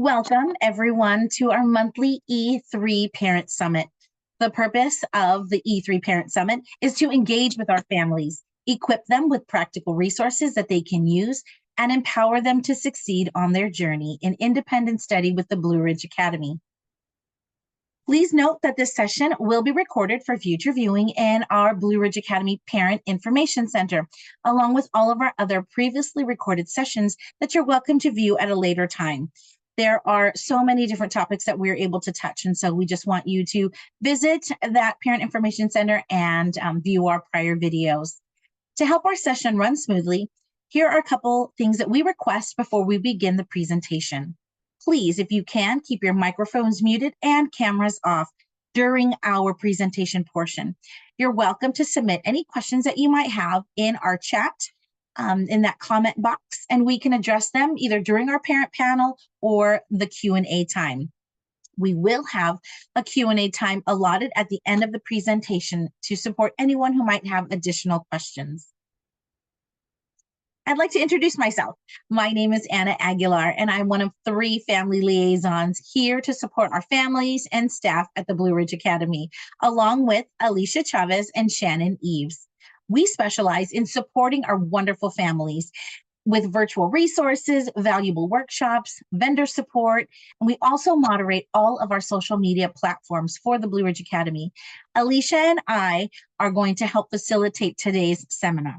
Welcome, everyone, to our monthly E3 Parent Summit. The purpose of the E3 Parent Summit is to engage with our families, equip them with practical resources that they can use, and empower them to succeed on their journey in independent study with the Blue Ridge Academy. Please note that this session will be recorded for future viewing in our Blue Ridge Academy Parent Information Center, along with all of our other previously recorded sessions that you're welcome to view at a later time. There are so many different topics that we're able to touch, and so we just want you to visit that Parent Information Center and view our prior videos. To help our session run smoothly, here are a couple things that we request before we begin the presentation. Please, if you can, keep your microphones muted and cameras off during our presentation portion. You're welcome to submit any questions that you might have in our chat, in that comment box, and we can address them either during our parent panel or the Q&A time. We will have a Q&A time allotted at the end of the presentation to support anyone who might have additional questions. I'd like to introduce myself. My name is Anna Aguilar, and I'm one of 3 family liaisons here to support our families and staff at the Blue Ridge Academy, along with Alicia Chavez and Shannon Eves. We specialize in supporting our wonderful families with virtual resources, valuable workshops, vendor support, and we also moderate all of our social media platforms for the Blue Ridge Academy. Alicia and I are going to help facilitate today's seminar.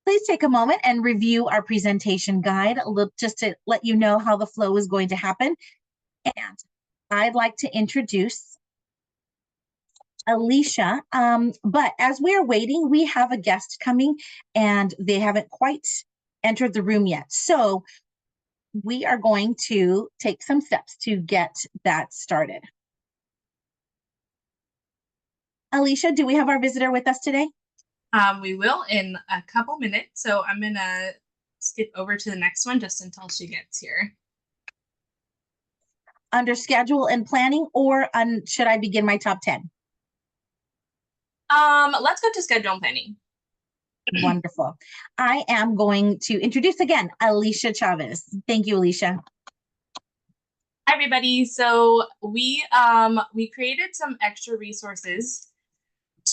Please take a moment and review our presentation guide just to let you know how the flow is going to happen. And I'd like to introduce Alicia, but as we're waiting, we have a guest coming and they haven't quite entered the room yet. So we are going to take some steps to get that started. Alicia, do we have our visitor with us today? We will in a couple minutes, so I'm gonna skip over to the next one just until she gets here. Under schedule and planning, or should I begin my top 10? Let's go to schedule and planning. Wonderful. I am going to introduce again Alicia Chavez. Thank you, Alicia. Hi, everybody. So we created some extra resources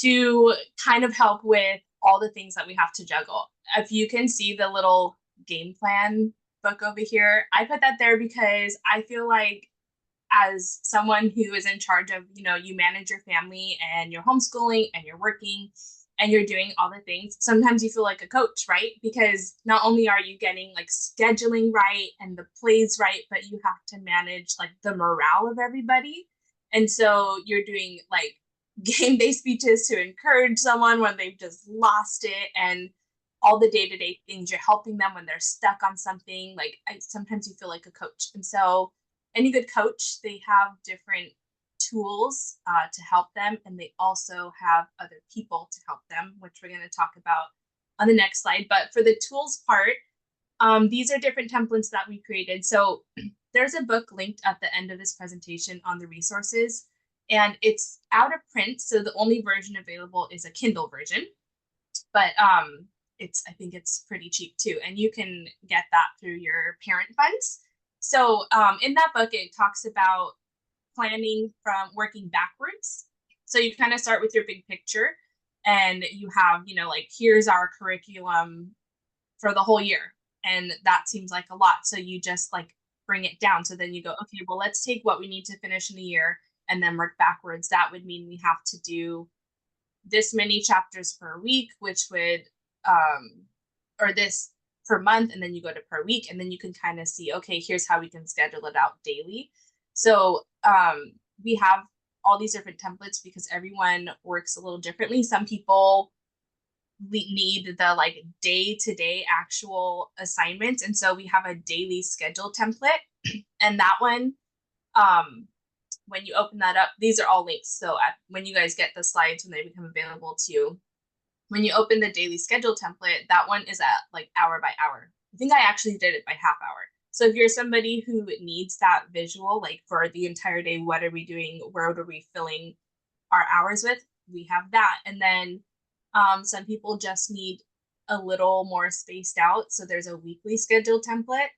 to kind of help with all the things that we have to juggle. If you can see the little game plan book over here, I put that there because I feel like as someone who is in charge of, you manage your family and you're homeschooling and you're working and you're doing all the things, sometimes you feel like a coach, right? Because not only are you getting like scheduling right and the plays right, but you have to manage like the morale of everybody. And so you're doing like game-based speeches to encourage someone when they've just lost it, and all the day-to-day things. You're helping them when they're stuck on something. Like sometimes you feel like a coach. And so any good coach, they have different tools to help them, and they also have other people to help them, which we're going to talk about on the next slide. But for the tools part, these are different templates that we created. So there's a book linked at the end of this presentation on the resources, and it's out of print, so the only version available is a Kindle version. But I think it's pretty cheap too, and you can get that through your parent funds. So in that book, it talks about planning from working backwards. So you kind of start with your big picture, and you have, like, here's our curriculum for the whole year, and that seems like a lot. So you just like bring it down. So then you go, okay, well, let's take what we need to finish in a year and then work backwards. That would mean we have to do this many chapters per week, which would, or this per month, and then you go to per week, and then you can kind of see, okay, here's how we can schedule it out daily. So we have all these different templates because everyone works a little differently. Some people need the like day-to-day actual assignments, and so we have a daily schedule template, and that one, when you open that up, these are all links. So when you guys get the slides, when they become available to you, when you open the daily schedule template, that one is at like hour by hour. I think I actually did it by half hour. So if you're somebody who needs that visual, like for the entire day, what are we doing? Where are we filling our hours with? We have that. And then some people just need a little more spaced out. So there's a weekly schedule template.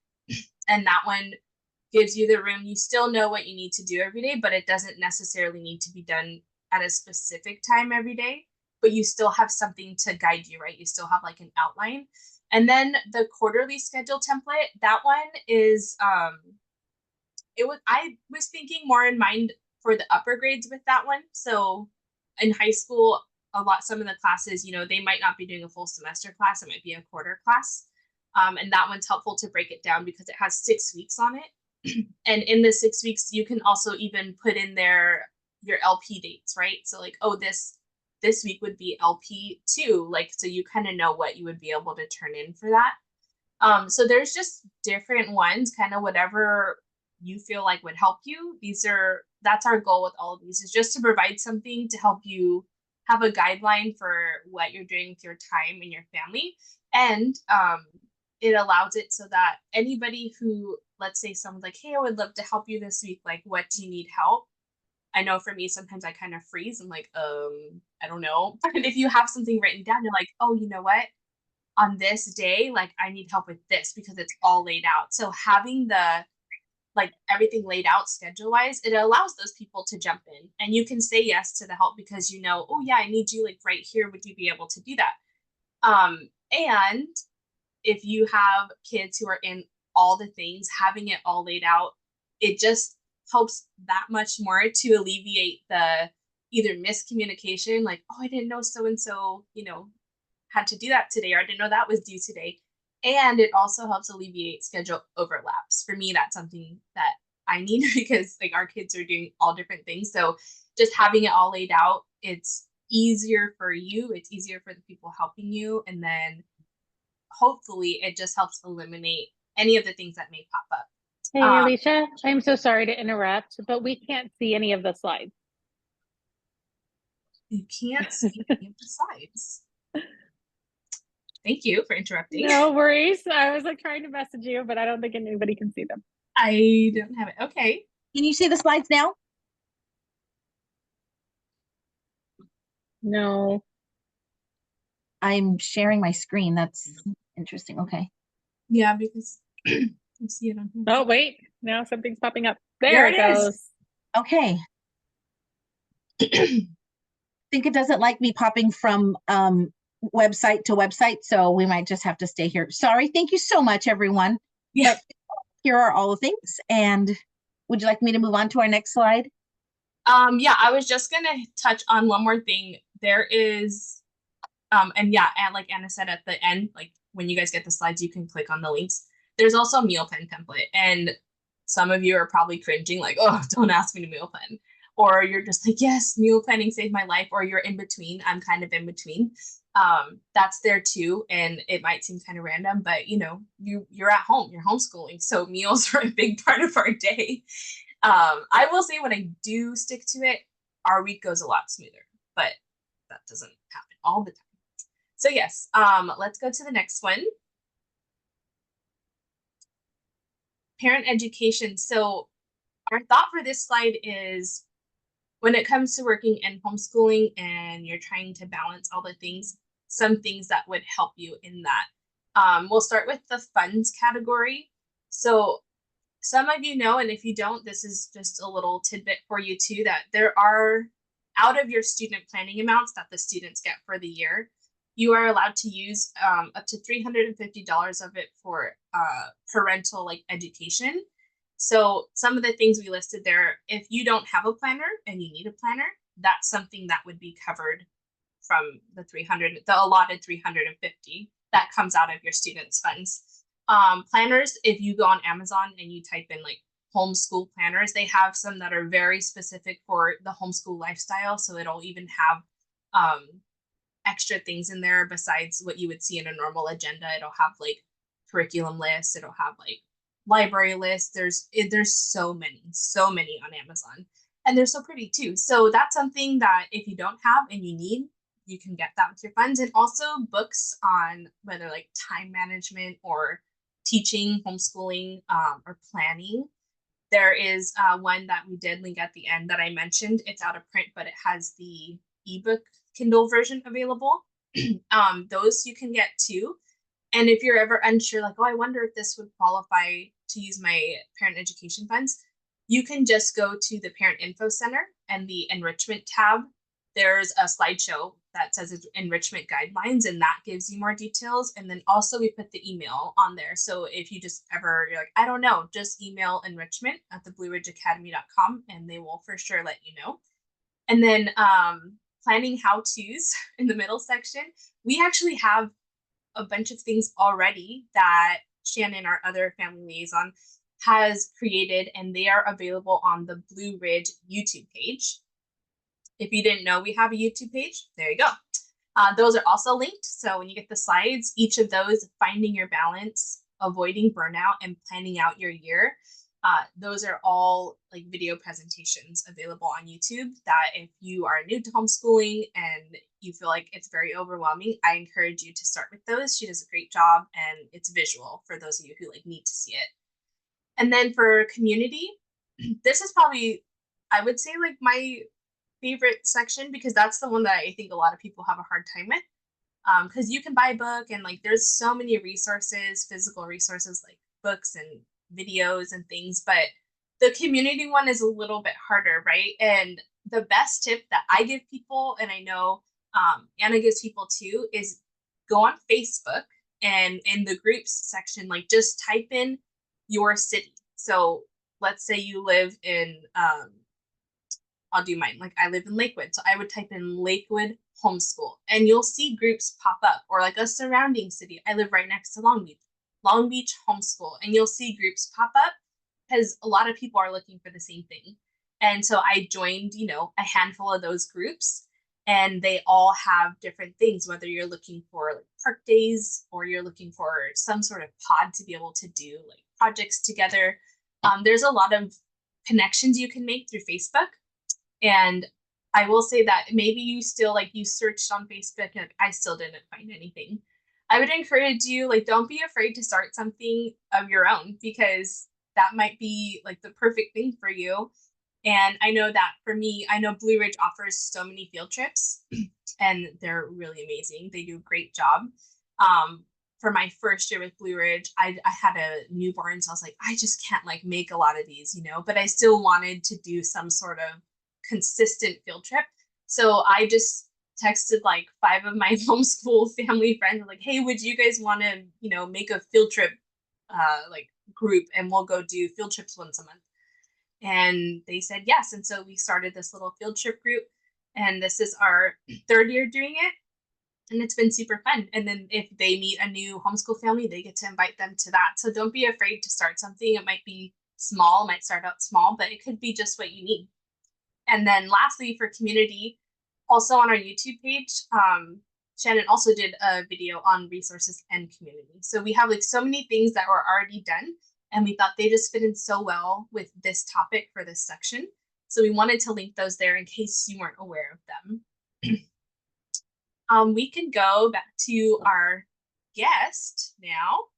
And that one gives you the room. You still know what you need to do every day, but it doesn't necessarily need to be done at a specific time every day, but you still have something to guide you, right? You still have like an outline. And then the quarterly schedule template, that one is I was thinking more in mind for the upper grades with that one. So in high school, some of the classes, they might not be doing a full semester class, it might be a quarter class. And that one's helpful to break it down because it has 6 weeks on it. And in the 6 weeks, you can also even put in there your LP dates, right? So like, oh, this week would be LP2, like, so you kind of know what you would be able to turn in for that. So there's just different ones, kind of whatever you feel like would help you. That's our goal with all of these, is just to provide something to help you have a guideline for what you're doing with your time and your family. And it allows it so that anybody who, let's say someone's like, hey, I would love to help you this week, like, what do you need help? I know for me, sometimes I kind of freeze. I'm like, I don't know. And if you have something written down, you're like, oh, you know what? On this day, like, I need help with this because it's all laid out. So having like everything laid out schedule wise, it allows those people to jump in, and you can say yes to the help because oh yeah, I need you like right here. Would you be able to do that? And if you have kids who are in all the things, having it all laid out, it just helps that much more to alleviate the either miscommunication, like, oh, I didn't know so and so, had to do that today, or I didn't know that was due today. And it also helps alleviate schedule overlaps. For me, that's something that I need because like our kids are doing all different things. So just having it all laid out, it's easier for you, it's easier for the people helping you. And then hopefully it just helps eliminate any of the things that may pop up. Hey, Alicia, I'm so sorry to interrupt, but we can't see any of the slides. You can't see any of the slides. Thank you for interrupting. No worries. I was like trying to message you, but I don't think anybody can see them. I don't have it. Okay. Can you see the slides now? No. I'm sharing my screen. That's interesting. Okay. Yeah, because I see it on here. Oh, wait. Now something's popping up. There it goes. Okay. I think it doesn't like me popping from website to website, so we might just have to stay here. Sorry. Thank you so much, everyone. Yeah. But here are all the things. And would you like me to move on to our next slide? Yeah, I was just gonna touch on one more thing. There is, and like Anna said at the end, like when you guys get the slides, you can click on the links. There's also a meal plan template, and some of you are probably cringing, like, oh, don't ask me to meal plan. Or you're just like, yes, meal planning saved my life, or you're in between. I'm kind of in between. That's there too, and it might seem kind of random, but you're at home, you're homeschooling, so meals are a big part of our day. I will say when I do stick to it, our week goes a lot smoother, but that doesn't happen all the time. So yes, let's go to the next one. Parent education. So our thought for this slide is, when it comes to working in homeschooling and you're trying to balance all the things, some things that would help you in that. We'll start with the funds category. So some of you know, and if you don't, this is just a little tidbit for you too, that there are, out of your student planning amounts that the students get for the year, you are allowed to use up to $350 of it for parental like education. So some of the things we listed there, if you don't have a planner and you need a planner, that's something that would be covered from the allotted 350 that comes out of your students' funds. Planners, if you go on Amazon and you type in like homeschool planners, they have some that are very specific for the homeschool lifestyle. So it'll even have extra things in there besides what you would see in a normal agenda. It'll have like curriculum lists, it'll have like library lists. There's so many on Amazon, and they're so pretty too. So that's something that if you don't have and you need, you can get that with your funds. And also books on whether like time management or teaching, homeschooling, or planning. There is one that we did link at the end that I mentioned. It's out of print, but it has the ebook Kindle version available. Those you can get too. And if you're ever unsure, like, oh, I wonder if this would qualify to use my parent education funds, you can just go to the Parent Info Center and the enrichment tab. There's a slideshow that says enrichment guidelines, and that gives you more details. And then also we put the email on there. So if you just ever, you're like, I don't know, just email enrichment@theblueridgeacademy.com and they will for sure let you know. And then planning how-tos in the middle section, we actually have a bunch of things already that Shannon, our other family liaison, has created, and they are available on the Blue Ridge YouTube page. If you didn't know we have a YouTube page, there you go. Those are also linked. So when you get the slides, each of those, finding your balance, avoiding burnout, and planning out your year, those are all like video presentations available on YouTube that if you are new to homeschooling and you feel like it's very overwhelming, I encourage you to start with those. She does a great job and it's visual for those of you who like need to see it. And then for community, this is probably, I would say, like my favorite section because that's the one that I think a lot of people have a hard time with. Because you can buy a book and like there's so many resources, physical resources like books and videos and things, but the community one is a little bit harder, right? And the best tip that I give people, and I know Anna gives people too, is go on Facebook and in the groups section, like just type in your city. So let's say you live in I'll do mine. Like I live in Lakewood. So I would type in Lakewood homeschool and you'll see groups pop up, or like a surrounding city. I live right next to Long Beach homeschool, and you'll see groups pop up because a lot of people are looking for the same thing. And so I joined, a handful of those groups, and they all have different things, whether you're looking for like park days or you're looking for some sort of pod to be able to do like projects together. There's a lot of connections you can make through Facebook. And I will say that maybe you still like you searched on Facebook and I still didn't find anything. I would encourage you, like, don't be afraid to start something of your own because that might be like the perfect thing for you. And I know that for me, I know Blue Ridge offers so many field trips and they're really amazing. They do a great job. For my first year with Blue Ridge, I had a newborn, so I was like, I just can't like make a lot of these, but I still wanted to do some sort of consistent field trip. So I just texted like 5 of my homeschool family friends like, hey, would you guys want to, make a field trip like group and we'll go do field trips once a month. And they said yes. And so we started this little field trip group. And this is our 3rd year doing it. And it's been super fun. And then if they meet a new homeschool family, they get to invite them to that. So don't be afraid to start something. It might be small, it might start out small, but it could be just what you need. And then lastly, for community, also on our YouTube page, Shannon also did a video on resources and community. So we have like so many things that were already done, and we thought they just fit in so well with this topic for this section. So we wanted to link those there in case you weren't aware of them. We can go back to our guest now.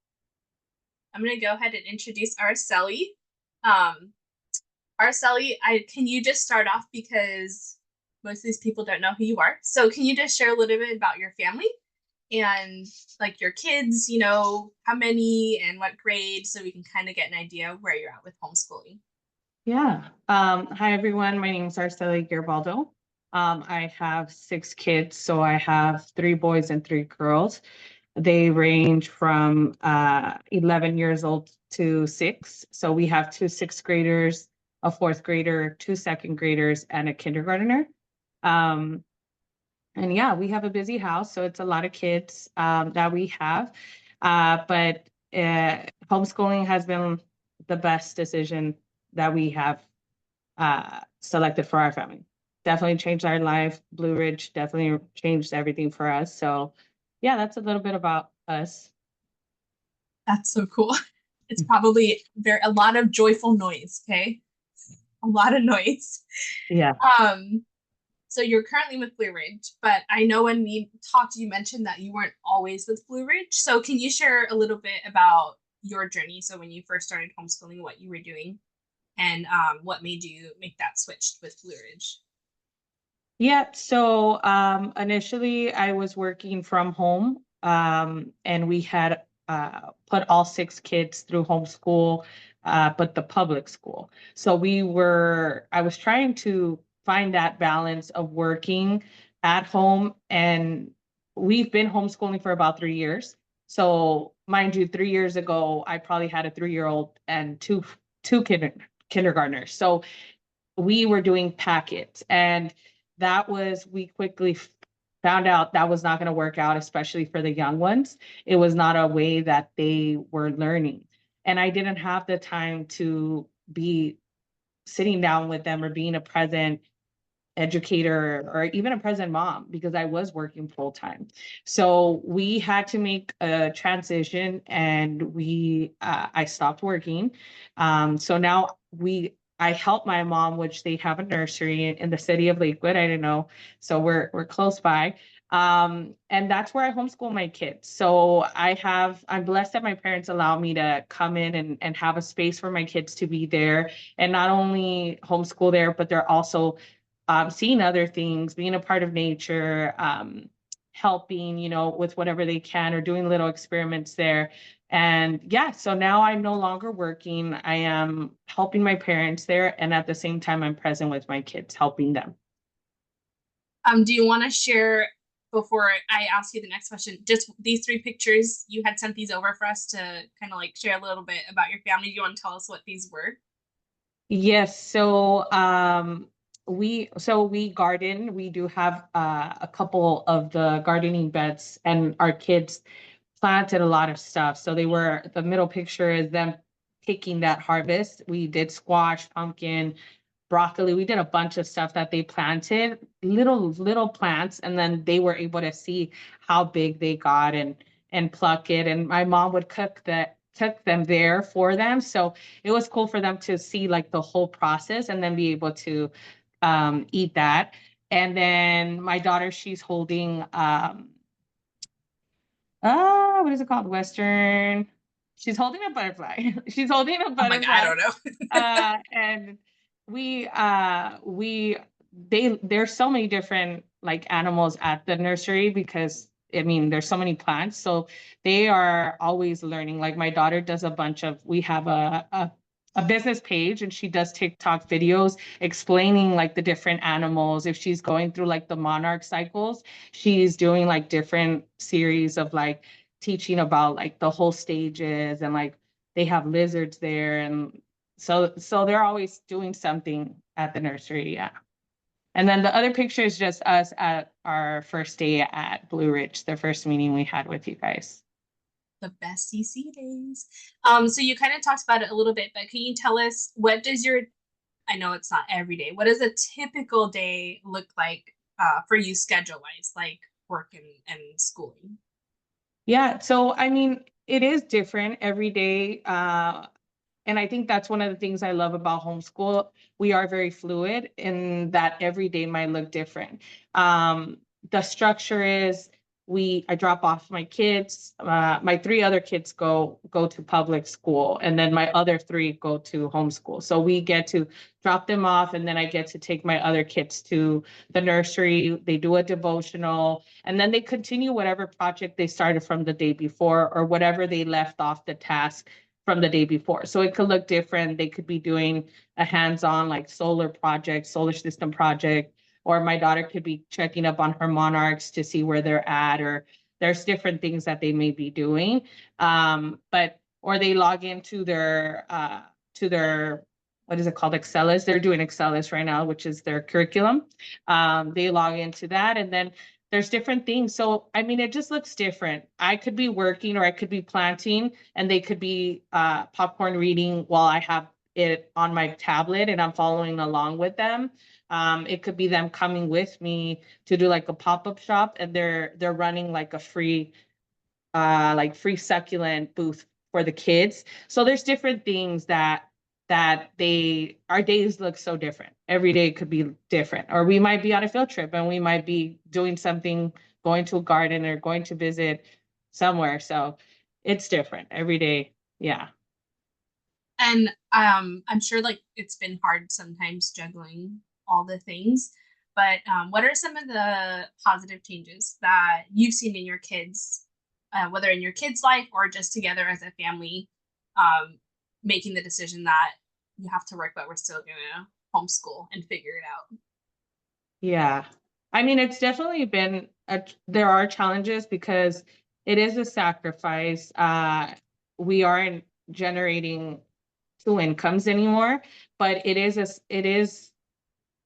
I'm going to go ahead and introduce Araceli. Araceli, can you just start off because most of these people don't know who you are. So can you just share a little bit about your family and like your kids, how many and what grade, so we can kind of get an idea of where you're at with homeschooling. Yeah. Hi, everyone. My name is Araceli Garibaldo. I have 6 kids. So I have 3 boys and 3 girls. They range from 11 years old to 6. So we have 2 6th graders, a 4th grader, 2 2nd graders, and a kindergartner. And yeah, we have a busy house. So it's a lot of kids that we have. But homeschooling has been the best decision that we have selected for our family. Definitely changed our life. Blue Ridge definitely changed everything for us. So yeah, that's a little bit about us. That's so cool. It's probably a lot of joyful noise, okay? A lot of noise. Yeah. So you're currently with Blue Ridge, but I know when we talked, you mentioned that you weren't always with Blue Ridge. So can you share a little bit about your journey? So when you first started homeschooling, what you were doing and what made you make that switch with Blue Ridge? Yeah, so initially I was working from home and we had put all 6 kids through homeschool, but the public school. So I was trying to find that balance of working at home, and we've been homeschooling for about 3 years. So mind you, 3 years ago, I probably had a 3-year-old and two kindergartners. So we were doing packets, and we quickly found out that was not going to work out, especially for the young ones. It was not a way that they were learning. And I didn't have the time to be sitting down with them or being a present educator or even a present mom because I was working full time. So we had to make a transition, and I stopped working. So now I help my mom, which they have a nursery in the city of Lakewood. I don't know. So we're close by. And that's where I homeschool my kids. So I'm blessed that my parents allow me to come in and have a space for my kids to be there and not only homeschool there, but they're also seeing other things, being a part of nature, helping, with whatever they can or doing little experiments there. And yeah, so now I'm no longer working. I am helping my parents there. And at the same time, I'm present with my kids, helping them. Do you want to share, before I ask you the next question, just these 3 pictures? You had sent these over for us to kind of like share a little bit about your family. Do you want to tell us what these were? Yes. So we garden. We do have a couple of the gardening beds, and our kids planted a lot of stuff. So the middle picture is them taking that harvest. We did squash, pumpkin, broccoli. We did a bunch of stuff that they planted, little plants, and then they were able to see how big they got and pluck it. And my mom would cook them there for them. So it was cool for them to see like the whole process and then be able to eat that. And then my daughter, she's holding what is it called? Western. She's holding a butterfly. She's holding a butterfly. Oh my God, I don't know. And there's so many different like animals at the nursery because I mean there's so many plants. So they are always learning. Like my daughter does we have a business page, and she does TikTok videos explaining like the different animals. If she's going through like the monarch cycles, she's doing like different series of like teaching about like the whole stages, and like they have lizards there, and so they're always doing something at the nursery. Yeah. And then the other picture is just us at our first day at Blue Ridge, the first meeting we had with you guys. The best CC days. So you kind of talked about it a little bit, but can you tell us I know it's not every day, what does a typical day look like for you schedule wise, like work and schooling? Yeah, so I mean, it is different every day. And I think that's one of the things I love about homeschool. We are very fluid in that every day might look different. The structure is I drop off my kids. My 3 other kids go to public school, and then my other 3 go to homeschool. So we get to drop them off, and then I get to take my other kids to the nursery. They do a devotional, and then they continue whatever project they started from the day before or whatever they left off the task from the day before. So it could look different. They could be doing a hands-on like solar system project, or my daughter could be checking up on her monarchs to see where they're at, or there's different things that they may be doing. Or they log into their what is it called? Excelis. They're doing Excelis right now, which is their curriculum. They log into that, and then there's different things. So, I mean, it just looks different. I could be working or I could be planting, and they could be popcorn reading while I have it on my tablet and I'm following along with them. It could be them coming with me to do like a pop-up shop, and they're running like a free succulent booth for the kids. So there's different things that our days look so different. Every day could be different, or we might be on a field trip and we might be doing something, going to a garden or going to visit somewhere. So it's different every day. Yeah. And I'm sure like it's been hard sometimes juggling all the things, but what are some of the positive changes that you've seen in your kids whether in your kid's life or just together as a family, making the decision that you have to work, but we're still gonna homeschool and figure it out. Yeah. I mean, it's definitely been there are challenges because it is a sacrifice. We aren't generating two incomes anymore, but it is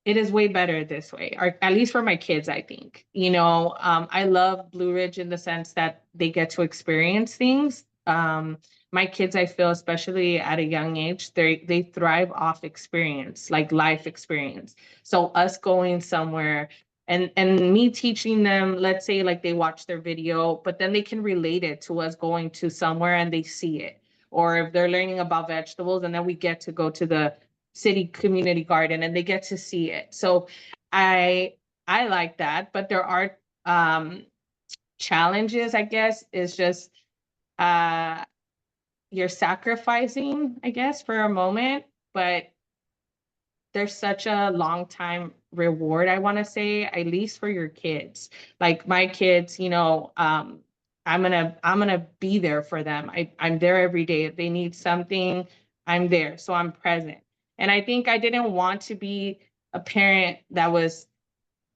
way better this way, or at least for my kids, I think. I love Blue Ridge in the sense that they get to experience things. My kids, I feel, especially at a young age, they thrive off experience, like life experience. So us going somewhere and me teaching them, let's say like they watch their video, but then they can relate it to us going to somewhere and they see it. Or if they're learning about vegetables and then we get to go to the city community garden and they get to see it. So I like that, but there are challenges, I guess, is just you're sacrificing, I guess, for a moment, but there's such a long time reward, I want to say, at least for your kids. Like my kids, I'm gonna be there for them. I'm there every day. If they need something, I'm there. So I'm present. And I think I didn't want to be a parent that was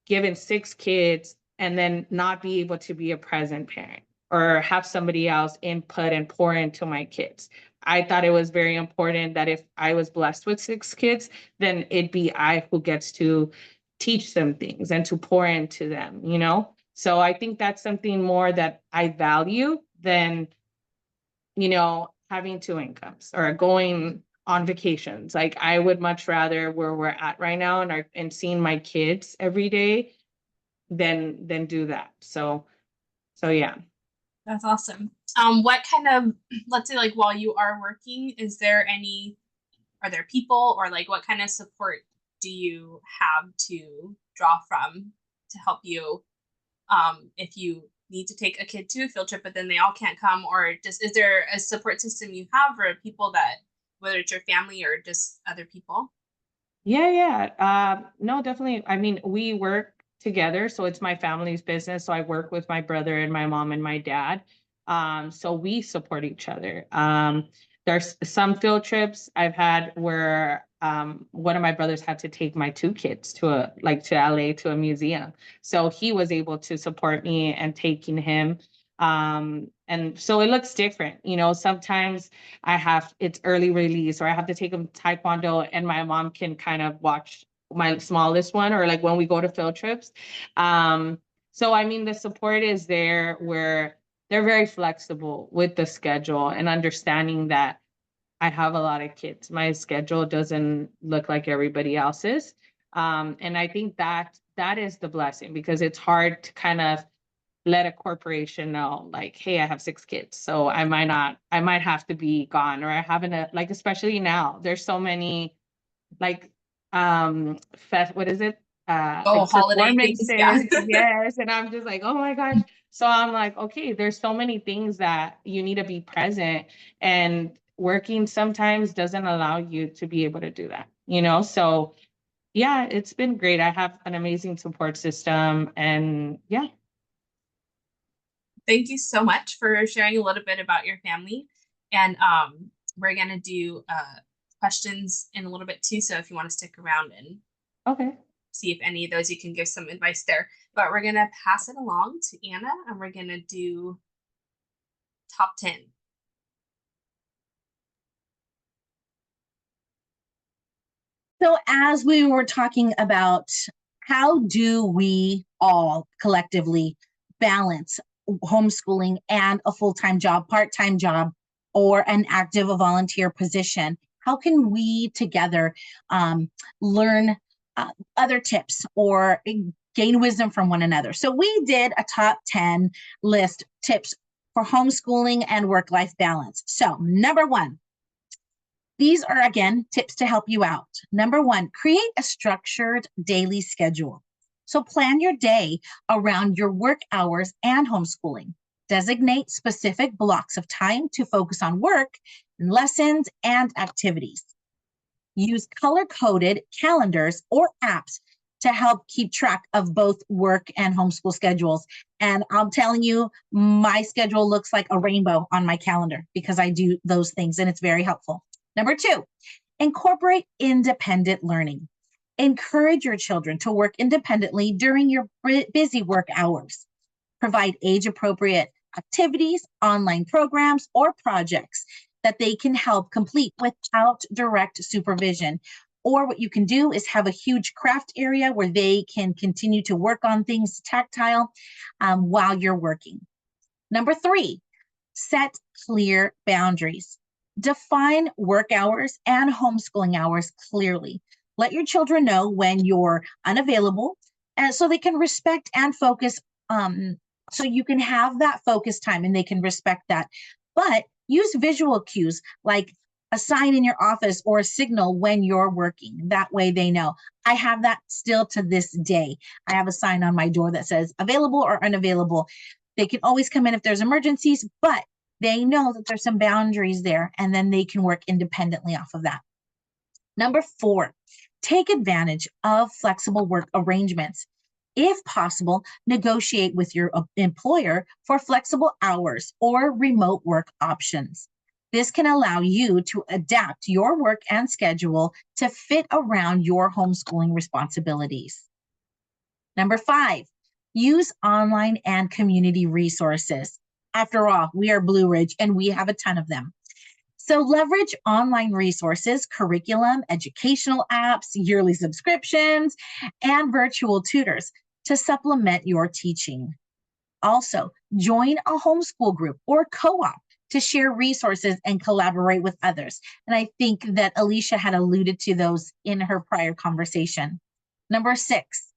given 6 kids and then not be able to be a present parent or have somebody else input and pour into my kids. I thought it was very important that if I was blessed with 6 kids, then it'd be I who gets to teach them things and to pour into them. So I think that's something more that I value than, having 2 incomes or going on vacations. Like I would much rather where we're at right now and seeing my kids every day than do that. So yeah. That's awesome. What kind of, let's say like while you are working, are there people or like what kind of support do you have to draw from to help you if you need to take a kid to a field trip but then they all can't come, or just is there a support system you have or people that, whether it's your family or just other people? Yeah. No, definitely. I mean, we work together, so it's my family's business. So I work with my brother and my mom and my dad. So we support each other. There's some field trips I've had where one of my brothers had to take my 2 kids to LA to a museum. So he was able to support me and taking him. And so it looks different. Sometimes it's early release or I have to take them taekwondo and my mom can kind of watch my smallest one, or like when we go to field trips. So I mean, the support is there where they're very flexible with the schedule and understanding that I have a lot of kids. My schedule doesn't look like everybody else's. And I think that is the blessing, because it's hard to kind of let a corporation know, like, hey, I have 6 kids, so I might have to be gone, or I haven't, like, especially now, there's so many, like, what is it? Like Holiday things, yeah. performances, yes, and I'm just like, oh my gosh. So I'm like, okay, there's so many things that you need to be present, and working sometimes doesn't allow you to be able to do that. So yeah, it's been great. I have an amazing support system, and yeah. Thank you so much for sharing a little bit about your family. And we're going to do questions in a little bit too. So if you want to stick around and Okay. see if any of those you can give some advice there. But we're going to pass it along to Anna and we're going to do top 10. So as we were talking about how do we all collectively balance homeschooling and a full-time job, part-time job, or an active volunteer position, how can we together learn other tips or gain wisdom from one another? So we did a top 10 list tips for homeschooling and work-life balance. So number 1, these are, again, tips to help you out. Number 1, create a structured daily schedule. So plan your day around your work hours and homeschooling. Designate specific blocks of time to focus on work, lessons, and activities. Use color-coded calendars or apps to help keep track of both work and homeschool schedules. And I'm telling you, my schedule looks like a rainbow on my calendar because I do those things, and it's very helpful. Number 2, incorporate independent learning. Encourage your children to work independently during your busy work hours. Provide age-appropriate activities, online programs, or projects that they can help complete without direct supervision. Or what you can do is have a huge craft area where they can continue to work on things tactile while you're working. Number 3, set clear boundaries. Define work hours and homeschooling hours clearly. Let your children know when you're unavailable, and so they can respect and focus. So you can have that focus time and they can respect that. But use visual cues like a sign in your office or a signal when you're working. That way they know. I have that still to this day. I have a sign on my door that says available or unavailable. They can always come in if there's emergencies, but they know that there's some boundaries there, and then they can work independently off of that. Number 4, take advantage of flexible work arrangements. If possible, negotiate with your employer for flexible hours or remote work options. This can allow you to adapt your work and schedule to fit around your homeschooling responsibilities. Number 5, use online and community resources. After all, we are Blue Ridge and we have a ton of them. So leverage online resources, curriculum, educational apps, yearly subscriptions, and virtual tutors to supplement your teaching. Also, join a homeschool group or co-op to share resources and collaborate with others. And I think that Alicia had alluded to those in her prior conversation. Number 6,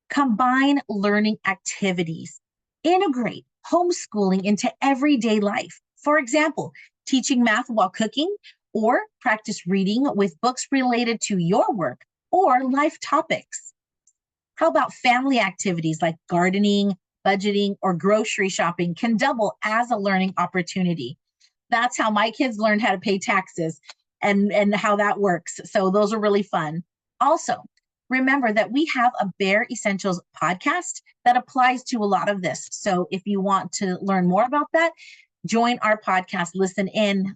combine learning activities. Integrate homeschooling into everyday life. For example, teaching math while cooking, or practice reading with books related to your work or life topics. How about family activities like gardening, budgeting, or grocery shopping can double as a learning opportunity? That's how my kids learned how to pay taxes and how that works. So those are really fun. Also, remember that we have a Bare Essentials podcast that applies to a lot of this. So if you want to learn more about that, join our podcast, listen in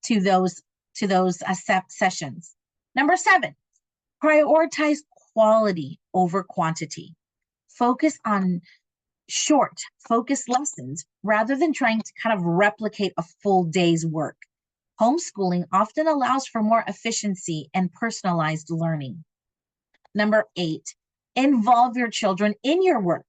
to those sessions. Number 7, prioritize quality over quantity. Focus on short, focused lessons rather than trying to kind of replicate a full day's work. Homeschooling often allows for more efficiency and personalized learning. Number 8, involve your children in your work.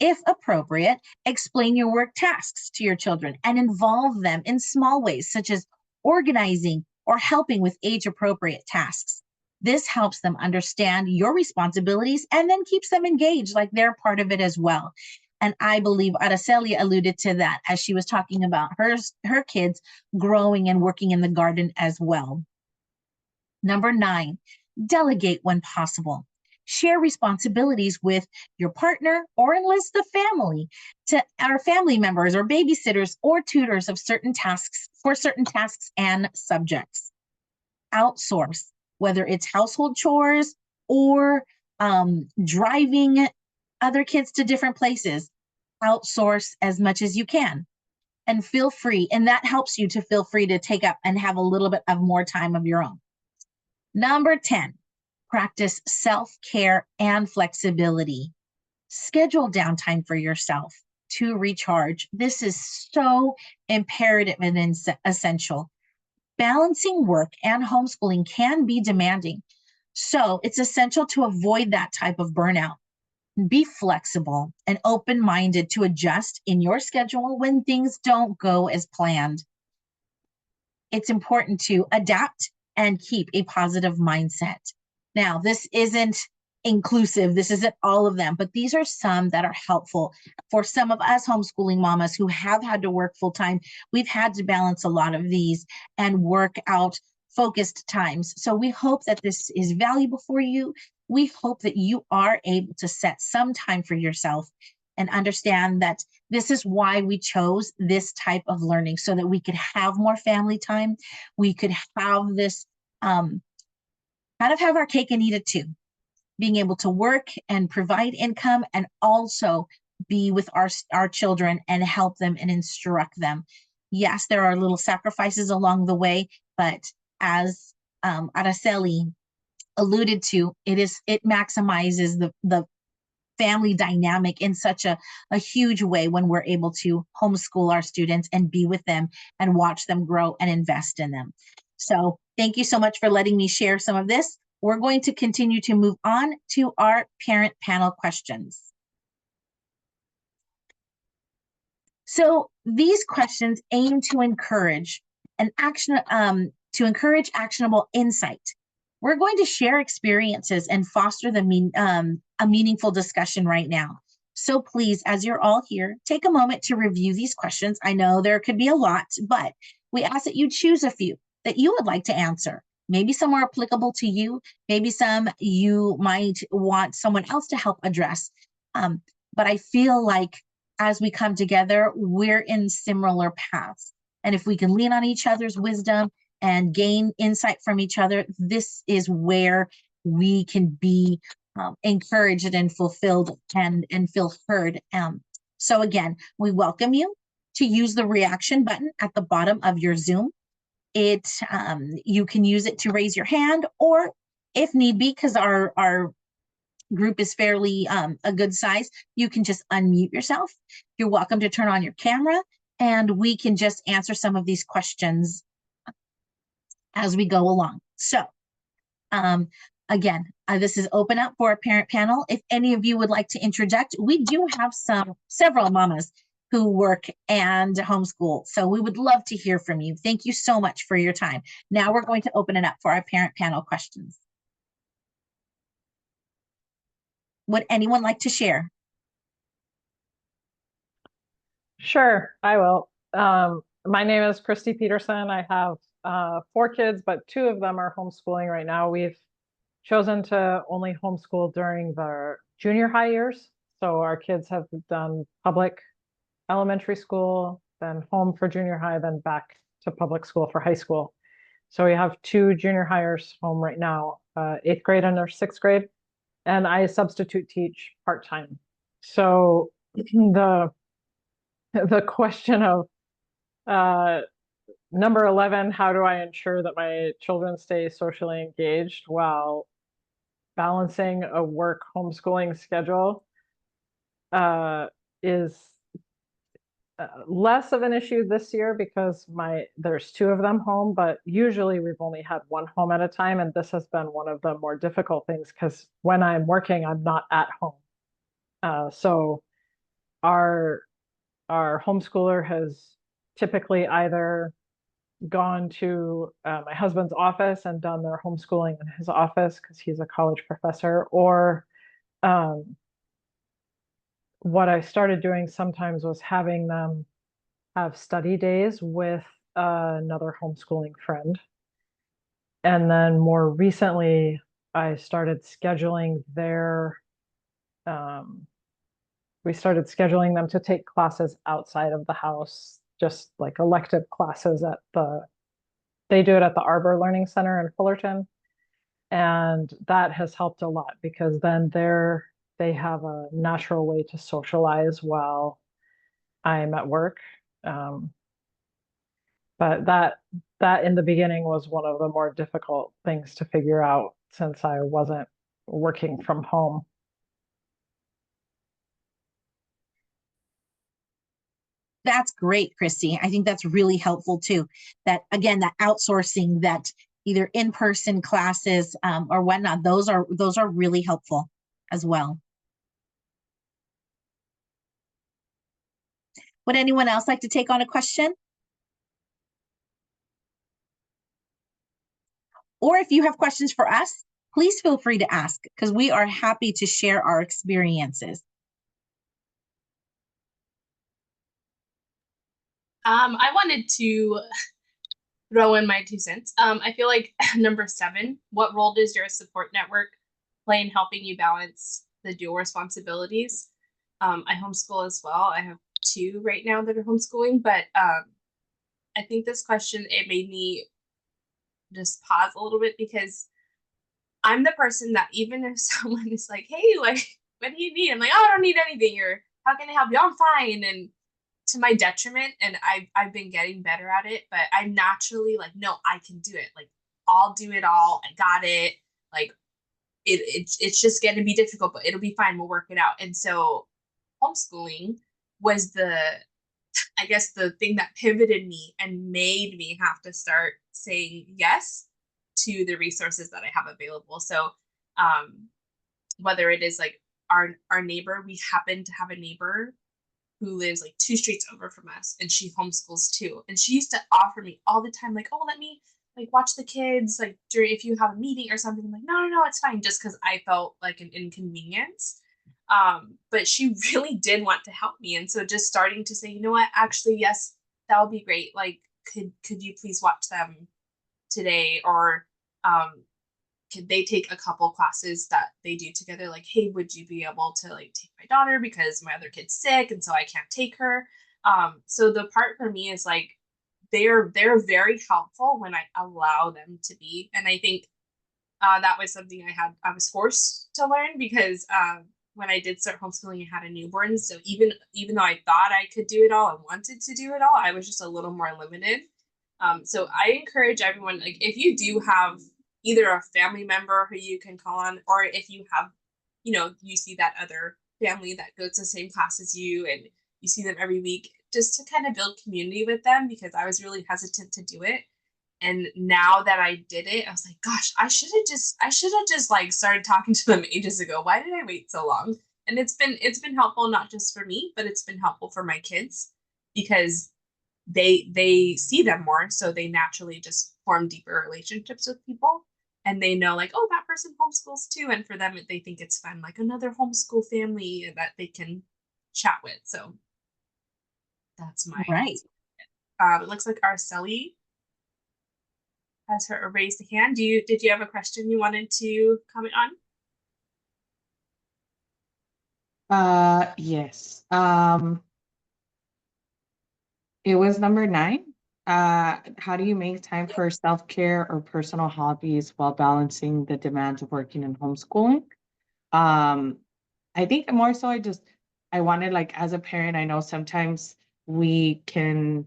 If appropriate, explain your work tasks to your children and involve them in small ways, such as organizing or helping with age-appropriate tasks. This helps them understand your responsibilities and then keeps them engaged like they're part of it as well. And I believe Araceli alluded to that as she was talking about her kids growing and working in the garden as well. Number 9, delegate when possible. Share responsibilities with your partner or enlist the family to our family members or babysitters or tutors of certain tasks and subjects. Outsource, whether it's household chores or driving other kids to different places. Outsource as much as you can and feel free. And that helps you to feel free to take up and have a little bit of more time of your own. Number 10, practice self-care and flexibility. Schedule downtime for yourself to recharge. This is so imperative and essential. Balancing work and homeschooling can be demanding, so it's essential to avoid that type of burnout. Be flexible and open-minded to adjust in your schedule when things don't go as planned. It's important to adapt and keep a positive mindset. Now, this isn't inclusive. This isn't all of them, but these are some that are helpful for some of us homeschooling mamas who have had to work full time. We've had to balance a lot of these and work out focused times. So we hope that this is valuable for you. We hope that you are able to set some time for yourself and understand that this is why we chose this type of learning, so that we could have more family time. We could have this, kind of have our cake and eat it too. being able to work and provide income and also be with our children and help them and instruct them. Yes, there are little sacrifices along the way, but as Araceli alluded to, it maximizes the family dynamic in such a huge way when we're able to homeschool our students and be with them and watch them grow and invest in them. So thank you so much for letting me share some of this. We're going to continue to move on to our parent panel questions. So these questions aim to encourage actionable insight. We're going to share experiences and foster a meaningful discussion right now. So please, as you're all here, take a moment to review these questions. I know there could be a lot, but we ask that you choose a few that you would like to answer. Maybe some are applicable to you, maybe some you might want someone else to help address. But I feel like as we come together, we're in similar paths. And if we can lean on each other's wisdom and gain insight from each other, this is where we can be encouraged and fulfilled and feel heard. So again, we welcome you to use the reaction button at the bottom of your Zoom. You can use it to raise your hand, or if need be, because our group is fairly a good size, you can just unmute yourself. You're welcome to turn on your camera, and we can just answer some of these questions as we go along. So again, this is open up for a parent panel. If any of you would like to interject, we do have several mamas who work and homeschool. So we would love to hear from you. Thank you so much for your time. Now we're going to open it up for our parent panel questions. Would anyone like to share? Sure, I will. My name is Christy Peterson. I have 4 kids, but 2 of them are homeschooling right now. We've chosen to only homeschool during the junior high years. So our kids have done public elementary school, then home for junior high, then back to public school for high school. So we have 2 junior hires home right now, 8th grade and 6th grade. And I substitute teach part-time. So the question of number 11, how do I ensure that my children stay socially engaged while balancing a work homeschooling schedule is less of an issue this year because there's 2 of them home, but usually we've only had 1 home at a time, and this has been one of the more difficult things because when I'm working, I'm not at home. So our homeschooler has typically either gone to my husband's office and done their homeschooling in his office because he's a college professor, or what I started doing sometimes was having them have study days with another homeschooling friend. And then more recently, I started scheduling we started scheduling them to take classes outside of the house, just like elective classes they do it at the Arbor Learning Center in Fullerton. And that has helped a lot because then they have a natural way to socialize while I'm at work. But that in the beginning was one of the more difficult things to figure out since I wasn't working from home. That's great, Christy. I think that's really helpful too. That again, that outsourcing, that either in-person classes or whatnot, those are really helpful as well. Would anyone else like to take on a question? Or if you have questions for us, please feel free to ask because we are happy to share our experiences. I wanted to throw in my 2 cents. I feel like number 7, what role does your support network play in helping you balance the dual responsibilities? I homeschool as well. I have 2 right now that are homeschooling, but I think this question, it made me just pause a little bit because I'm the person that even if someone is like, hey, like, what do you need? I'm like, oh, I don't need anything. Or how can I help you? I'm fine. And to my detriment, and I've been getting better at it, but I'm naturally like, no, I can do it. Like, I'll do it all. I got it. Like, it's just going to be difficult, but it'll be fine. We'll work it out. And so homeschooling was I guess the thing that pivoted me and made me have to start saying yes to the resources that I have available. So whether it is like our neighbor, we happen to have a neighbor who lives like 2 streets over from us, and she homeschools too. And she used to offer me all the time, like, oh, let me like watch the kids, like during if you have a meeting or something. I'm like, no, no, no, it's fine, just because I felt like an inconvenience. But she really did want to help me. And so just starting to say, you know what, actually, yes, that would be great. Like, could you please watch them today? Or could they take a couple classes that they do together? Like, hey, would you be able to like take my daughter because my other kid's sick and so I can't take her? So the part for me is like they're very helpful when I allow them to be. And I think that was something I was forced to learn because when I did start homeschooling, I had a newborn. So even though I thought I could do it all and wanted to do it all, I was just a little more limited. So I encourage everyone, like if you do have either a family member who you can call on, or if you have, you see that other family that goes to the same class as you and you see them every week, just to kind of build community with them, because I was really hesitant to do it. And now that I did it, I was like, gosh, I should have just like started talking to them ages ago. Why did I wait so long? And it's been helpful, not just for me, but it's been helpful for my kids because they see them more, so they naturally just form deeper relationships with people, and they know like, oh, that person homeschools too, and for them they think it's fun, like another homeschool family that they can chat with. So that's my Right. it looks like Arceli has her raised hand. Did you have a question you wanted to comment on? Yes. It was number 9. How do you make time for self-care or personal hobbies while balancing the demands of working and homeschooling? I think more so I wanted, like, as a parent, I know sometimes we can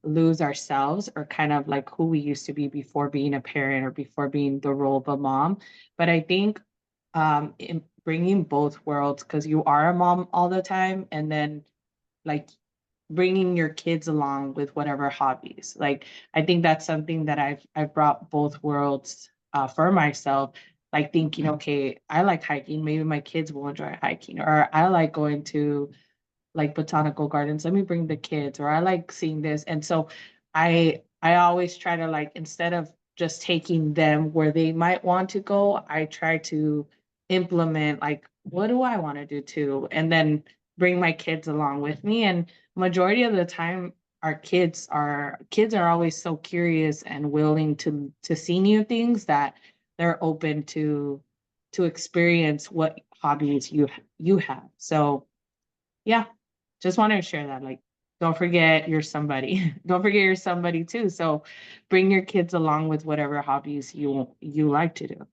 lose ourselves or kind of like who we used to be before being a parent or before being the role of a mom. But I think in bringing both worlds, because you are a mom all the time, and then like bringing your kids along with whatever hobbies. Like I think that's something that I've brought both worlds for myself. Like thinking, okay, I like hiking. Maybe my kids will enjoy hiking, or I like going to like botanical gardens. Let me bring the kids, or I like seeing this. And so I always try to, like, instead of just taking them where they might want to go, I try to implement like what do I want to do too, and then bring my kids along with me. And majority of the time our kids are always so curious and willing to see new things that they're open to experience what hobbies you have. So yeah, just wanted to share that. Like, don't forget you're somebody. Don't forget you're somebody too. So bring your kids along with whatever hobbies you like to do.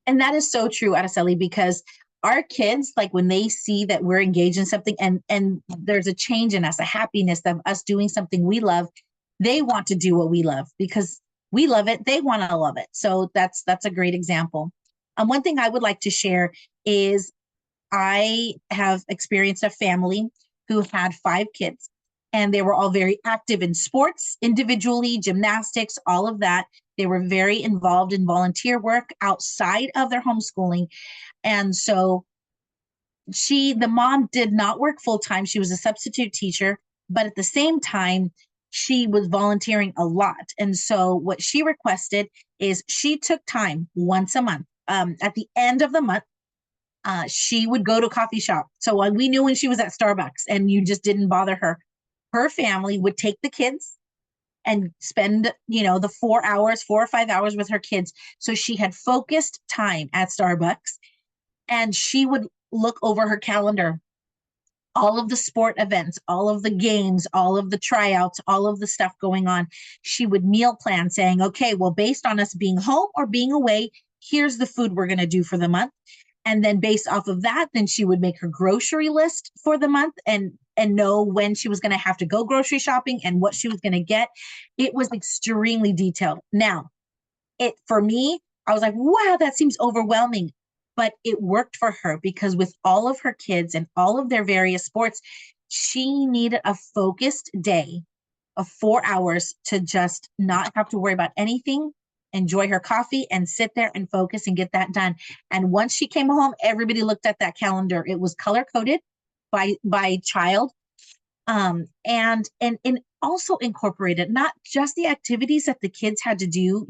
And that is so true, Araceli, because our kids, like when they see that we're engaged in something and there's a change in us, a happiness of us doing something we love, they want to do what we love because we love it. They want to love it. So that's a great example. One thing I would like to share is I have experienced a family who had 5 kids, and they were all very active in sports, individually, gymnastics, all of that. They were very involved in volunteer work outside of their homeschooling. And so the mom did not work full time. She was a substitute teacher, but at the same time, she was volunteering a lot. And so what she requested is she took time once a month. At the end of the month, she would go to a coffee shop. So we knew when she was at Starbucks and you just didn't bother her. Her family would take the kids and spend, the 4 or 5 hours with her kids. So she had focused time at Starbucks, and she would look over her calendar all of the sport events, all of the games, all of the tryouts, all of the stuff going on. She would meal plan saying, okay, well, based on us being home or being away, here's the food we're going to do for the month. And then based off of that, then she would make her grocery list for the month and know when she was going to have to go grocery shopping and what she was going to get. It was extremely detailed. Now, for me, I was like, wow, that seems overwhelming. But it worked for her because with all of her kids and all of their various sports, she needed a focused day of 4 hours to just not have to worry about anything, enjoy her coffee and sit there and focus and get that done. And once she came home, everybody looked at that calendar. It was color coded by child. And also incorporated not just the activities that the kids had to do,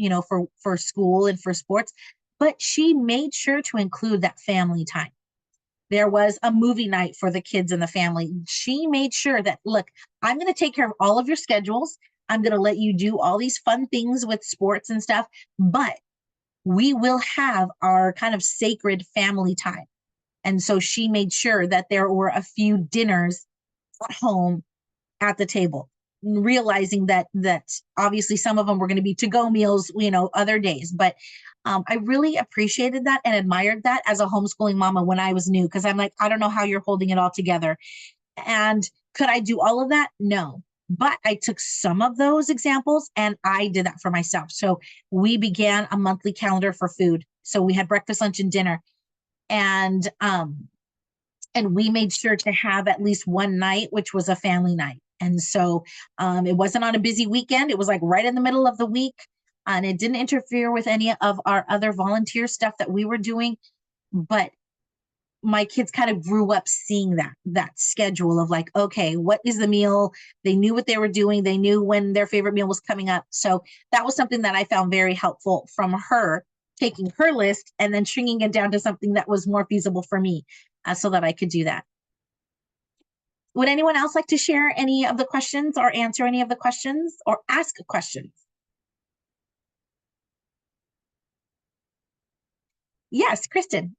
for school and for sports, but she made sure to include that family time. There was a movie night for the kids and the family. She made sure that, look, I'm going to take care of all of your schedules. I'm going to let you do all these fun things with sports and stuff, but we will have our kind of sacred family time. And so she made sure that there were a few dinners at home at the table, realizing that obviously some of them were going to be to-go meals, other days. But I really appreciated that and admired that as a homeschooling mama when I was new, because I'm like, I don't know how you're holding it all together. And could I do all of that? No. But I took some of those examples and I did that for myself. So we began a monthly calendar for food. So we had breakfast, lunch, and dinner. And we made sure to have at least one night, which was a family night. And so it wasn't on a busy weekend. It was like right in the middle of the week. And it didn't interfere with any of our other volunteer stuff that we were doing. But my kids kind of grew up seeing that schedule of like, okay, what is the meal? They knew what they were doing. They knew when their favorite meal was coming up. So that was something that I found very helpful from her, taking her list and then shrinking it down to something that was more feasible for me, so that I could do that. Would anyone else like to share any of the questions or answer any of the questions or ask questions? Yes, Kristen.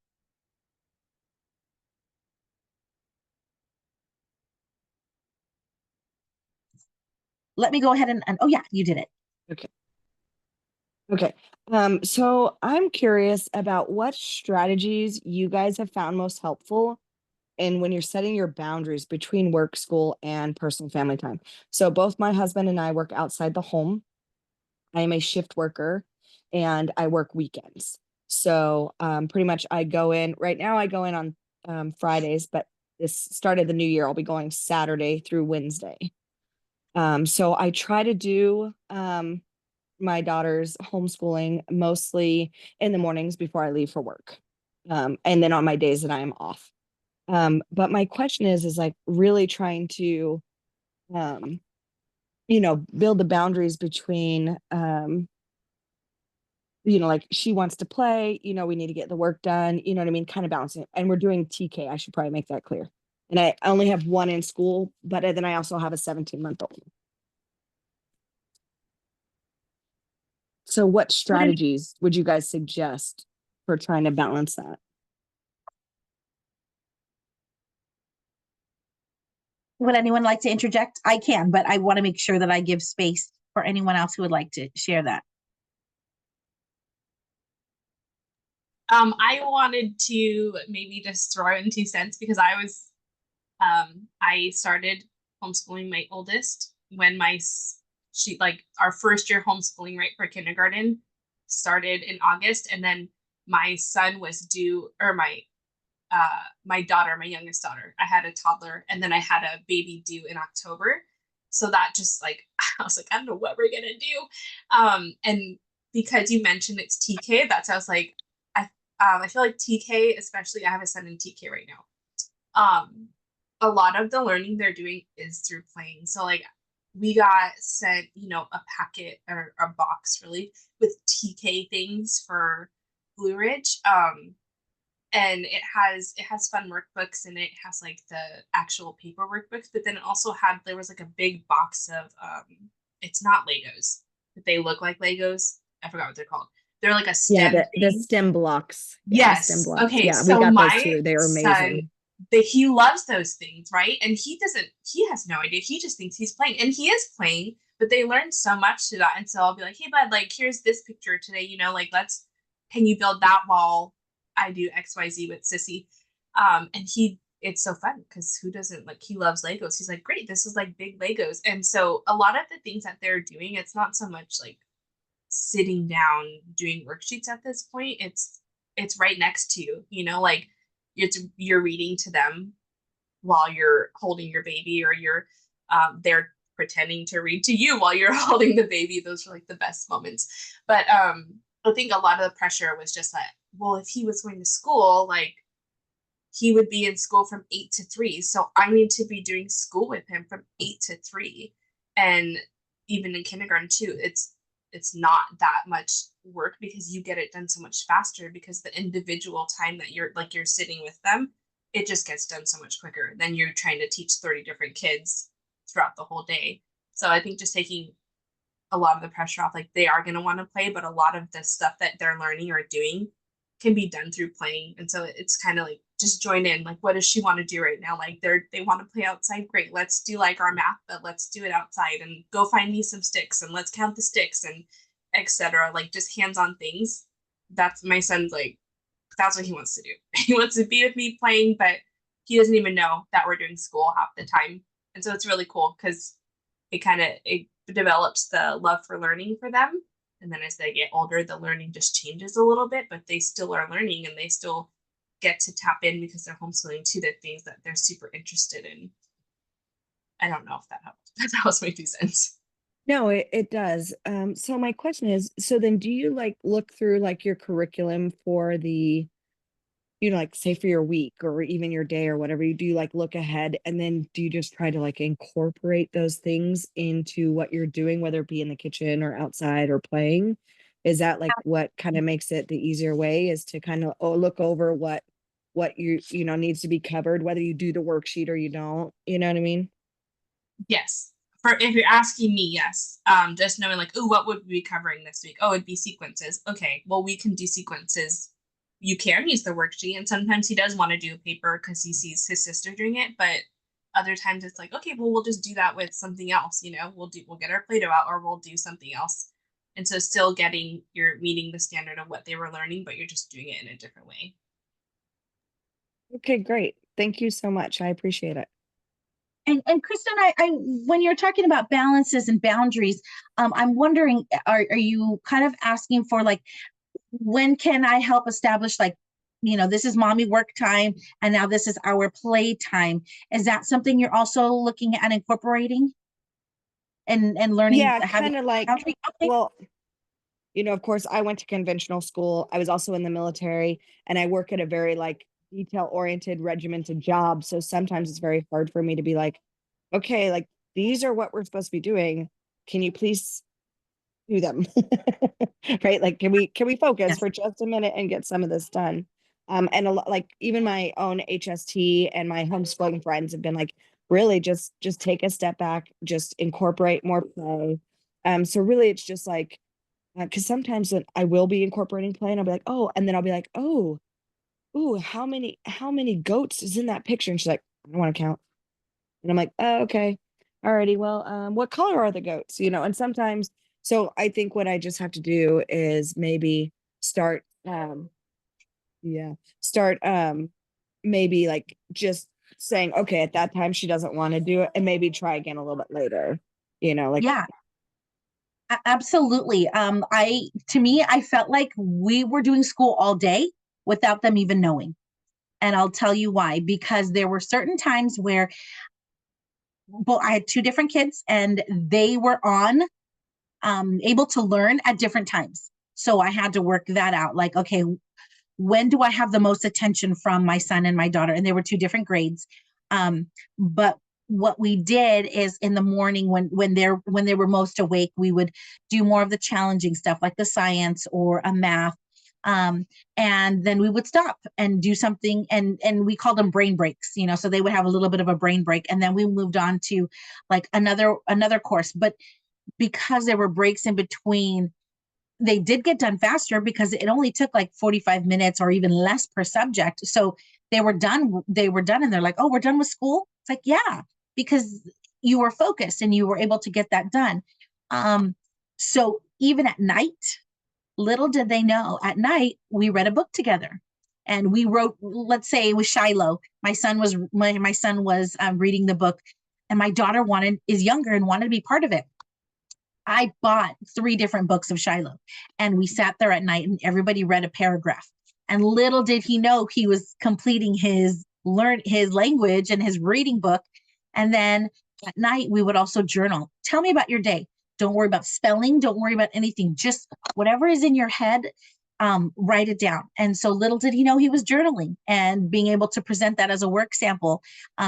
Let me go ahead and oh yeah, you did it. Okay. So I'm curious about what strategies you guys have found most helpful and when you're setting your boundaries between work, school, and personal family time. So both my husband and I work outside the home. I am a shift worker and I work weekends. So pretty much I go in right now, I go in on Fridays, but this started the new year. I'll be going Saturday through Wednesday. So I try to do my daughter's homeschooling mostly in the mornings before I leave for work. And then on my days that I am off. But my question is like really trying to, build the boundaries between, like she wants to play, we need to get the work done, you know what I mean? Kind of balancing it. And we're doing TK. I should probably make that clear. And I only have one in school, but then I also have a 17-month-old. So what strategies would you guys suggest for trying to balance that? Would anyone like to interject? I can, but I want to make sure that I give space for anyone else who would like to share that. I wanted to maybe just throw in 2 cents because I started homeschooling my oldest when our first year homeschooling right for kindergarten started in August, and then my son was due, or my daughter, my youngest daughter, I had a toddler, and then I had a baby due in October. So that just I was like, I don't know what we're gonna do. And because you mentioned it's TK, that's how I was like, I feel like TK, especially I have a son in TK right now. A lot of the learning they're doing is through playing. So we got sent, a packet or a box really with TK things for Blue Ridge. And it has fun workbooks in it. It has the actual paper workbooks, but then it also there was a big box of it's not Legos, but they look like Legos. I forgot what they're called. They're like a stem. Yeah, the stem blocks. Yes. Stem blocks. Okay. Yeah, so we got my those too. They were amazing. he loves those things, right? And he has no idea. He just thinks he's playing, and he is playing, but they learn so much to that. And so I'll be like, hey, bud, like, here's this picture today, like, can you build that while I do XYZ with Sissy? And it's so fun because who doesn't, like, he loves Legos. He's like, great, this is like big Legos. And so a lot of the things that they're doing, it's not so much like sitting down doing worksheets at this point. It's right next to you, like you're reading to them while you're holding your baby, or they're pretending to read to you while you're holding the baby. Those are like the best moments. But I think a lot of the pressure was just that, well, if he was going to school, like, he would be in school from 8 to 3. So I need to be doing school with him from 8 to 3. And even in kindergarten too, it's not that much work because you get it done so much faster, because the individual time that you're sitting with them, it just gets done so much quicker than you're trying to teach 30 different kids throughout the whole day. So I think just taking a lot of the pressure off, like, they are going to want to play, but a lot of the stuff that they're learning or doing can be done through playing. And so it's kind of like, just join in. Like, what does she want to do right now? Like, they want to play outside. Great. Let's do like our math, but let's do it outside, and go find me some sticks and let's count the sticks and etc. Like, just hands-on things. That's my son's, like, that's what he wants to do. He wants to be with me playing, but he doesn't even know that we're doing school half the time. And so it's really cool because it develops the love for learning for them. And then as they get older, the learning just changes a little bit, but they still are learning, and they still get to tap in because they're homeschooling to the things that they're super interested in. I don't know if that helped. That helps make sense. No, it does. So my question is, so then do you like look through like your curriculum for the, like say for your week or even your day or whatever, you do like look ahead, and then do you just try to like incorporate those things into what you're doing, whether it be in the kitchen or outside or playing? Is that like what kind of makes it the easier way, is to kind of look over what needs to be covered, whether you do the worksheet or you don't, you know what I mean? Yes. If you're asking me, yes. Just knowing like, oh, what would we be covering this week? Oh, it'd be sequences. Okay, well, we can do sequences. You can use the worksheet, and sometimes he does want to do a paper because he sees his sister doing it, but other times it's like, okay, well, we'll just do that with something else, we'll get our Play-Doh out, or we'll do something else. And so still you're meeting the standard of what they were learning, but you're just doing it in a different way. Okay, great. Thank you so much. I appreciate it. And Kristen, I when you're talking about balances and boundaries, I'm wondering, are you kind of asking for like, when can I help establish, like, this is mommy work time and now this is our play time? Is that something you're also looking at incorporating and learning? Yeah, kind of like, Okay. well, of course, I went to conventional school. I was also in the military, and I work at a very like detail-oriented, regimented job. So sometimes it's very hard for me to be like, okay, like these are what we're supposed to be doing. Can you please do them? Right? Like, can we focus Yes. for just a minute and get some of this done? And a lot, like even my own HST and my homeschooling friends have been like, really just take a step back, just incorporate more play. So really it's just like, because sometimes I will be incorporating play and I'll be like, oh, and then I'll be like, oh, ooh, how many goats is in that picture? And she's like, I don't want to count. And I'm like, oh, okay. Alrighty. Well, what color are the goats? And sometimes, so I think what I just have to do is maybe start, start, maybe like just saying, okay, at that time she doesn't want to do it, and maybe try again a little bit later, like, Yeah. Absolutely. To me, I felt like we were doing school all day without them even knowing. And I'll tell you why, because there were certain times where, well, I had two different kids and they were able to learn at different times. So I had to work that out. Like, okay, when do I have the most attention from my son and my daughter? And they were two different grades. But what we did is in the morning when they were most awake, we would do more of the challenging stuff like the science or a math. And then we would stop and do something, and we called them brain breaks, so they would have a little bit of a brain break, and then we moved on to like another course. But because there were breaks in between, they did get done faster because it only took like 45 minutes or even less per subject. So they were done and they're like, oh, we're done with school. It's like, yeah, because you were focused and you were able to get that done. So even at night, little did they know, at night we read a book together and we wrote, let's say it was Shiloh. My son was reading the book, and my daughter is younger and wanted to be part of it. I bought 3 different books of Shiloh, and we sat there at night and everybody read a paragraph. And little did he know he was completing his language and his reading book. And then at night we would also journal. Tell me about your day. Don't worry about spelling. Don't worry about anything. Just whatever is in your head, write it down. And so little did he know he was journaling and being able to present that as a work sample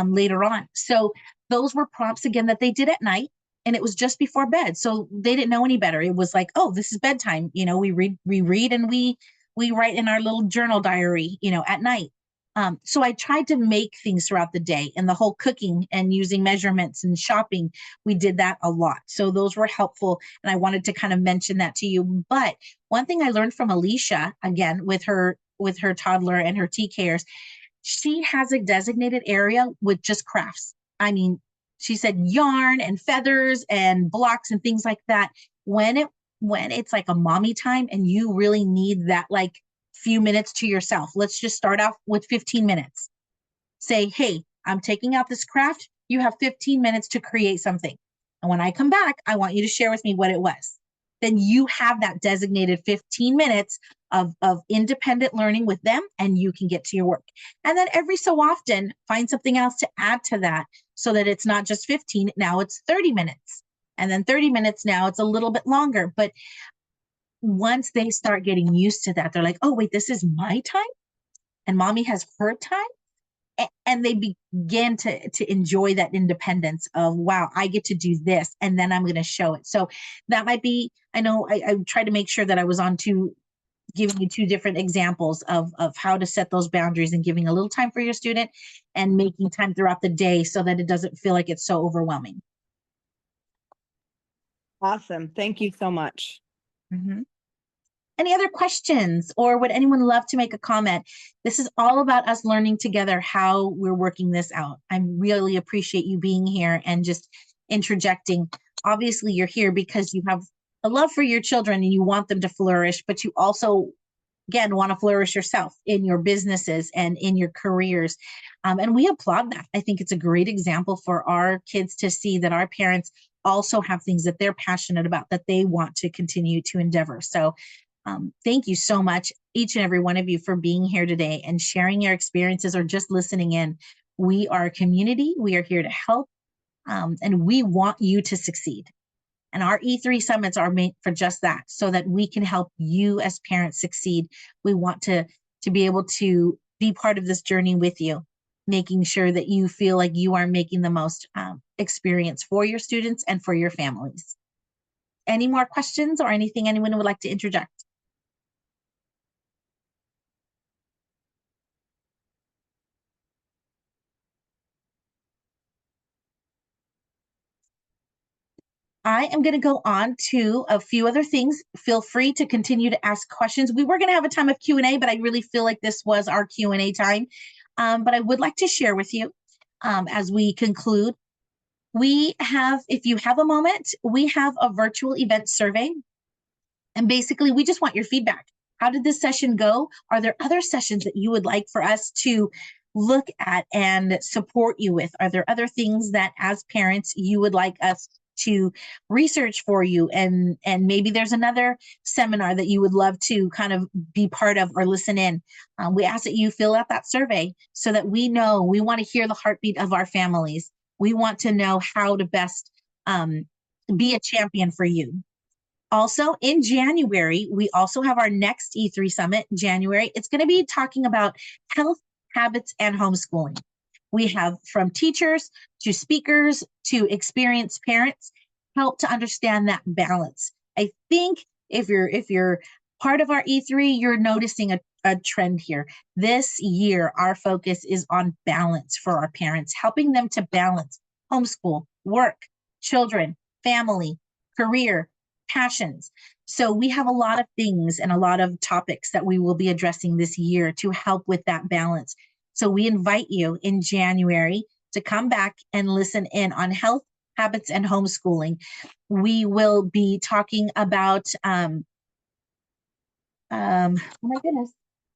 later on. So those were prompts, again, that they did at night, and it was just before bed. So they didn't know any better. It was like, oh, this is bedtime. We read and we write in our little journal diary, at night. So I tried to make things throughout the day, and the whole cooking and using measurements and shopping, we did that a lot. So those were helpful. And I wanted to kind of mention that to you. But one thing I learned from Alicia, again, with her toddler and her TKers, she has a designated area with just crafts. I mean, she said yarn and feathers and blocks and things like that. When it's like a mommy time and you really need that like few minutes to yourself, let's just start off with 15 minutes. Say, hey, I'm taking out this craft. You have 15 minutes to create something. And when I come back, I want you to share with me what it was. Then you have that designated 15 minutes of independent learning with them, and you can get to your work. And then every so often, find something else to add to that so that it's not just 15, now it's 30 minutes. And then 30 minutes, now it's a little bit longer. But once they start getting used to that, they're like, oh, wait, this is my time and mommy has her time. And they begin to enjoy that independence of, wow, I get to do this, and then I'm going to show it. So that might be, I know I tried to make sure that I was on to giving you 2 different examples of how to set those boundaries and giving a little time for your student and making time throughout the day so that it doesn't feel like it's so overwhelming. Awesome. Thank you so much. Mm-hmm. Any other questions, or would anyone love to make a comment? This is all about us learning together how we're working this out. I really appreciate you being here and just interjecting. Obviously, you're here because you have a love for your children and you want them to flourish, but you also, again, want to flourish yourself in your businesses and in your careers. And we applaud that. I think it's a great example for our kids to see that our parents also have things that they're passionate about, that they want to continue to endeavor. So thank you so much, each and every one of you, for being here today and sharing your experiences or just listening in. We are a community. We are here to help, and we want you to succeed. And our E3 summits are made for just that, so that we can help you as parents succeed. We want to be able to be part of this journey with you, making sure that you feel like you are making the most experience for your students and for your families. Any more questions or anything anyone would like to interject? I am going to go on to a few other things. Feel free to continue to ask questions. We were going to have a time of Q&A, but I really feel like this was our Q&A time. But I would like to share with you as we conclude. We have, if you have a moment, we have a virtual event survey. And basically, we just want your feedback. How did this session go? Are there other sessions that you would like for us to look at and support you with? Are there other things that as parents you would like us to research for you? And maybe there's another seminar that you would love to kind of be part of or listen in. We ask that you fill out that survey so that we know. We want to hear the heartbeat of our families. We want to know how to best be a champion for you. Also, in January, we also have our next E3 Summit in January. It's going to be talking about health, habits, and homeschooling. We have from teachers to speakers to experienced parents help to understand that balance. I think if you're part of our E3, you're noticing a trend here. This year, our focus is on balance for our parents, helping them to balance homeschool, work, children, family, career, passions. So we have a lot of things and a lot of topics that we will be addressing this year to help with that balance. So we invite you in January to come back and listen in on health, habits, and homeschooling. We will be talking about, oh my goodness,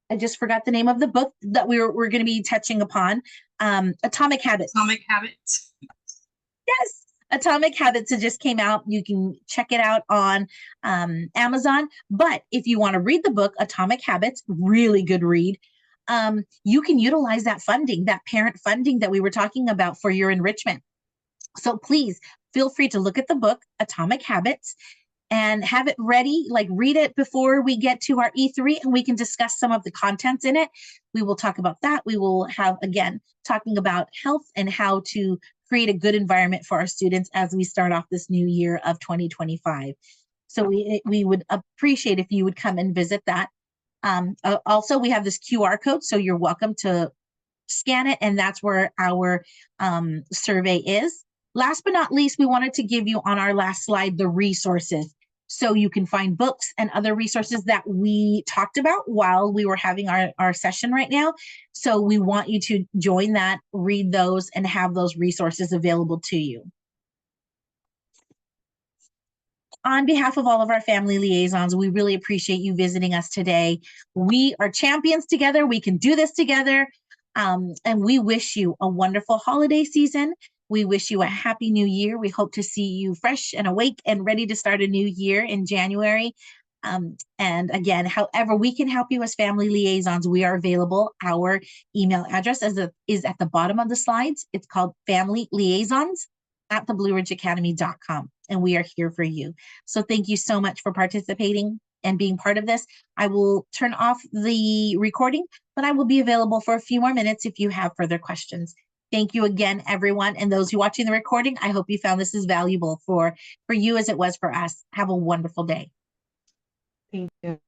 I just forgot the name of the book that we're going to be touching upon. Atomic Habits. Atomic Habits. Yes, Atomic Habits. It just came out. You can check it out on Amazon. But if you want to read the book, Atomic Habits, really good read. You can utilize that funding, that parent funding that we were talking about for your enrichment. So please feel free to look at the book, Atomic Habits, and have it ready, like read it before we get to our E3 and we can discuss some of the contents in it. We will talk about that. We will have, again, talking about health and how to create a good environment for our students as we start off this new year of 2025. So we would appreciate if you would come and visit that. Also, we have this QR code, so you're welcome to scan it, and that's where our survey is. Last but not least, we wanted to give you on our last slide the resources. So you can find books and other resources that we talked about while we were having our session right now. So we want you to join that, read those, and have those resources available to you. On behalf of all of our family liaisons, we really appreciate you visiting us today. We are champions together. We can do this together. And we wish you a wonderful holiday season. We wish you a happy new year. We hope to see you fresh and awake and ready to start a new year in January. And again, however we can help you as family liaisons, we are available. Our email address is at the bottom of the slides. It's called familyliaisons@theblueridgeacademy.com. And we are here for you. So thank you so much for participating and being part of this. I will turn off the recording, but I will be available for a few more minutes if you have further questions. Thank you again, everyone. And those who are watching the recording, I hope you found this is valuable for you as it was for us. Have a wonderful day. Thank you.